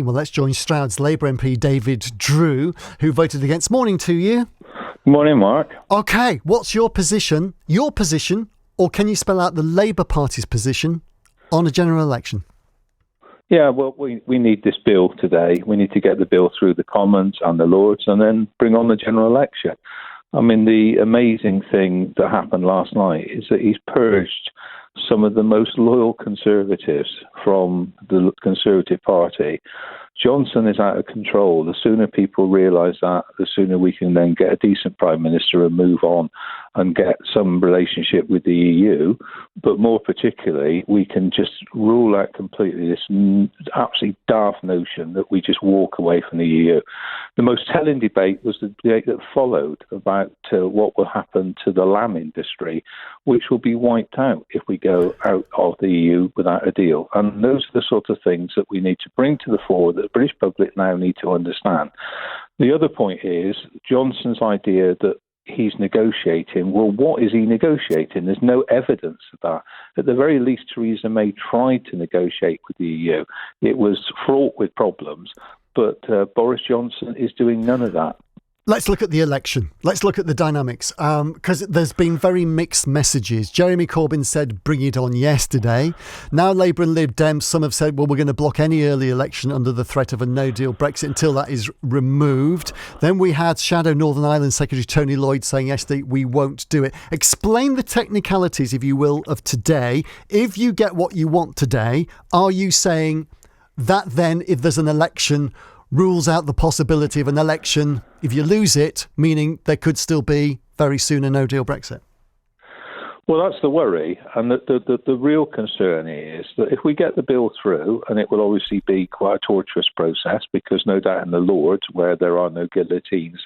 Well, let's join Stroud's Labour MP David Drew, who voted against. Morning to you. Morning, Mark. OK, what's your position, or can you spell out the Labour Party's position on a general election? Yeah, well, we need this bill today. We need to get the bill through the Commons and the Lords and then bring on the general election. I mean, the amazing thing that happened last night is that he's purged some of the most loyal Conservatives from the Conservative Party. Johnson is out of control. The sooner people realise that, the sooner we can then get a decent Prime Minister and move on and get some relationship with the EU. But more particularly, we can just rule out completely this absolutely daft notion that we just walk away from the EU. The most telling debate was the debate that followed about what will happen to the lamb industry, which will be wiped out if we go out of the EU without a deal. And those are the sort of things that we need to bring to the fore that the British public now need to understand. The other point is Johnson's idea that he's negotiating. Well, what is he negotiating? There's no evidence of that. At the very least, Theresa May tried to negotiate with the EU. It was fraught with problems, but Boris Johnson is doing none of that. Let's look at the election. Let's look at the dynamics, because there's been very mixed messages. Jeremy Corbyn said, bring it on yesterday. Now Labour and Lib Dems, some have said, well, we're going to block any early election under the threat of a no-deal Brexit until that is removed. Then we had Shadow Northern Ireland Secretary Tony Lloyd saying yesterday, we won't do it. Explain the technicalities, if you will, of today. If you get what you want today, are you saying that then, if there's an election, rules out the possibility of an election if you lose it, meaning there could still be very soon a no-deal Brexit? Well, that's the worry. And the real concern is that if we get the bill through, and it will obviously be quite a torturous process, because no doubt in the Lords, where there are no guillotines,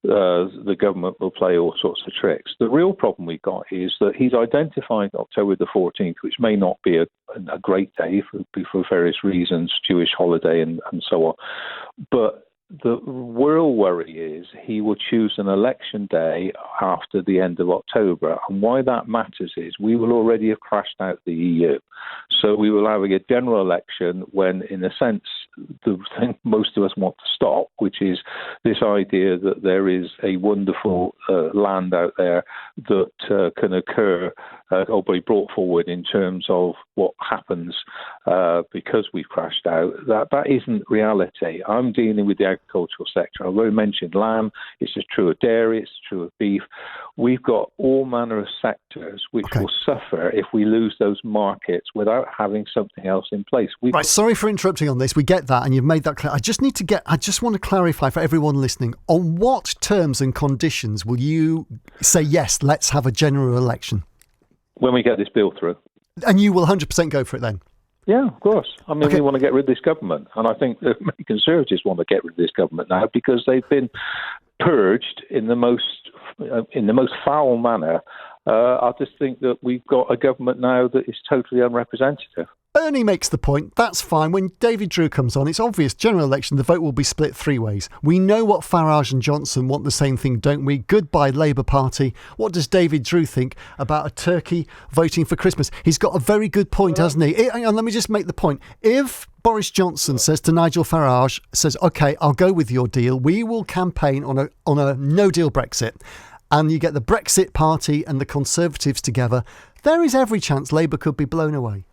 the government will play all sorts of tricks. The real problem we've got is that he's identified October the 14th, which may not be a great day for various reasons, Jewish holiday and so on. But the real worry is he will choose an election day after the end of October. And why that matters is we will already have crashed out the EU. So we will have a general election when, in a sense, the thing most of us want to stop, which is this idea that there is a wonderful land out there that can occur or be brought forward in terms of what happens because we've crashed out. That isn't reality. I'm dealing with the agricultural sector. I've already mentioned lamb. It's just true of dairy. It's true of beef. We've got all manner of sectors which will suffer if we lose those markets without having something else in place. Right, sorry for interrupting on this. We get that, and you've made that clear. I just want to clarify for everyone listening, on what terms and conditions will you say, yes, let's have a general election? When we get this bill through. And you will 100% go for it then? Yeah, of course. I mean, we want to get rid of this government. And I think the Conservatives want to get rid of this government now because they've been purged in the most foul manner. I just think that we've got a government now that is totally unrepresentative. Ernie makes the point. That's fine. When David Drew comes on, it's obvious. General election, the vote will be split three ways. We know what Farage and Johnson want the same thing, don't we? Goodbye, Labour Party. What does David Drew think about a turkey voting for Christmas? He's got a very good point, hasn't he? Hang on, let me just make the point. If Boris Johnson says to Nigel Farage, says, OK, I'll go with your deal. We will campaign on a no-deal Brexit. And you get the Brexit Party and the Conservatives together, there is every chance Labour could be blown away.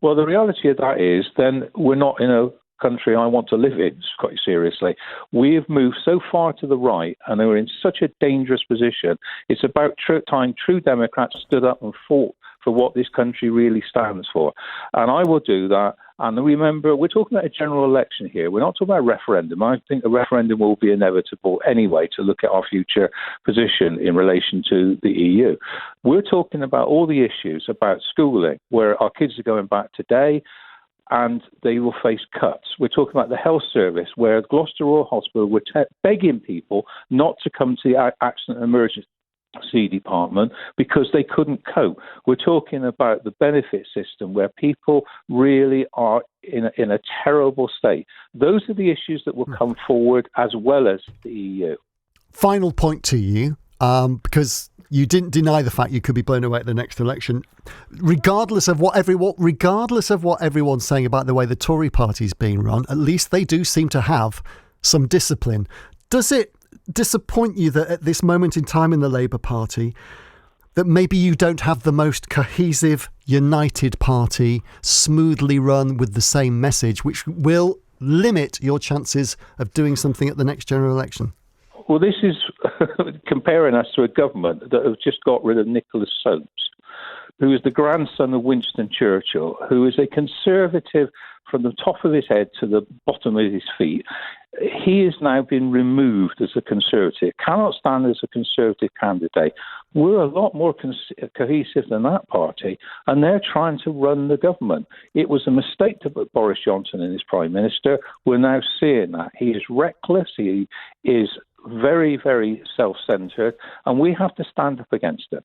Well, the reality of that is then we're not in a country I want to live in, quite seriously. We have moved so far to the right and we're in such a dangerous position. It's about time true Democrats stood up and fought for what this country really stands for. And I will do that. And remember, we're talking about a general election here. We're not talking about a referendum. I think a referendum will be inevitable anyway to look at our future position in relation to the EU. We're talking about all the issues about schooling, where our kids are going back today and they will face cuts. We're talking about the health service, where Gloucester Royal Hospital were begging people not to come to the accident and emergency department because they couldn't cope. We're talking about the benefit system where people really are in a terrible state. Those are the issues that will come forward as well as the EU. Final point to you. because you didn't deny the fact you could be blown away at the next election, regardless of what everyone's saying about the way the Tory party's being run. At least they do seem to have some discipline. Does it disappoint you that at this moment in time in the Labour Party, that maybe you don't have the most cohesive, united party, smoothly run with the same message, which will limit your chances of doing something at the next general election? Well, this is comparing us to a government that have just got rid of Nicholas Soames, who is the grandson of Winston Churchill, who is a conservative from the top of his head to the bottom of his feet. He has now been removed as a Conservative, cannot stand as a Conservative candidate. We're a lot more cohesive than that party, and they're trying to run the government. It was a mistake to put Boris Johnson in as Prime Minister. We're now seeing that. He is reckless. He is very, very self-centred, and we have to stand up against it.